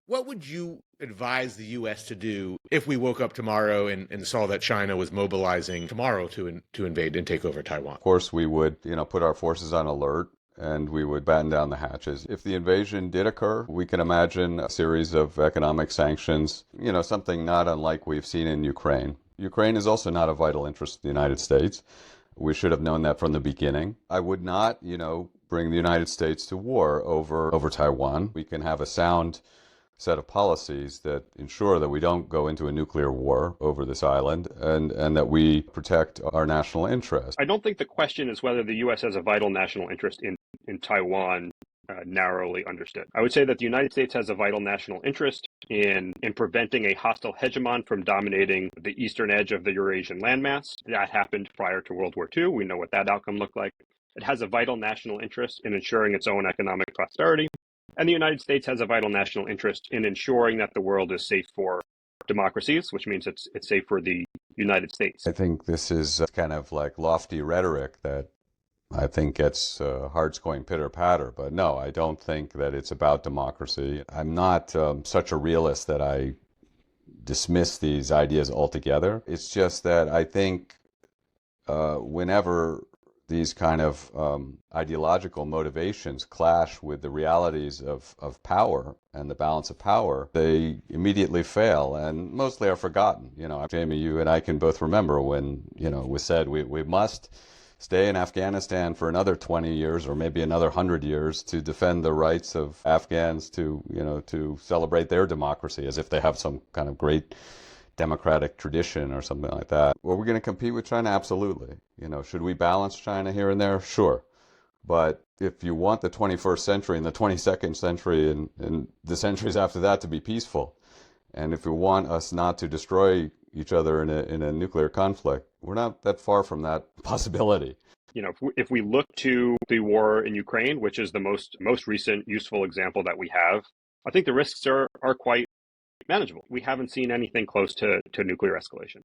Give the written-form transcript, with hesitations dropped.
What would you advise the U.S. to do if we woke up tomorrow and saw that China was mobilizing tomorrow to invade and take over Taiwan? Of course, we would, put our forces on alert and we would batten down the hatches. If the invasion did occur, we can imagine a series of economic sanctions, something not unlike we've seen in Ukraine. Ukraine is also not a vital interest of the United States. We should have known that from the beginning. I would not, bring the United States to war over Taiwan. We can have a sound set of policies that ensure that we don't go into a nuclear war over this island and that we protect our national interest. I don't think the question is whether the U.S. has a vital national interest in Taiwan, narrowly understood. I would say that the United States has a vital national interest in preventing a hostile hegemon from dominating the eastern edge of the Eurasian landmass. That happened prior to World War II. We know what that outcome looked like. It has a vital national interest in ensuring its own economic prosperity. And the United States has a vital national interest in ensuring that the world is safe for democracies, which means it's safe for the United States. I think this is kind of like lofty rhetoric that I think gets hearts going pitter-patter. But no, I don't think that it's about democracy. I'm not such a realist that I dismiss these ideas altogether. It's just that I think whenever these kind of ideological motivations clash with the realities of power and the balance of power, they immediately fail and mostly are forgotten. Jamie, you and I can both remember when, it was said we must stay in Afghanistan for another 20 years or maybe another 100 years to defend the rights of Afghans to celebrate their democracy as if they have some kind of great democratic tradition or something like that. Were we going to compete with China? Absolutely. Should we balance China here and there? Sure. But if you want the 21st century and the 22nd century and the centuries after that to be peaceful, and if you want us not to destroy each other in a nuclear conflict, we're not that far from that possibility. If we look to the war in Ukraine, which is the most recent useful example that we have, I think the risks are quite manageable. We haven't seen anything close to nuclear escalation.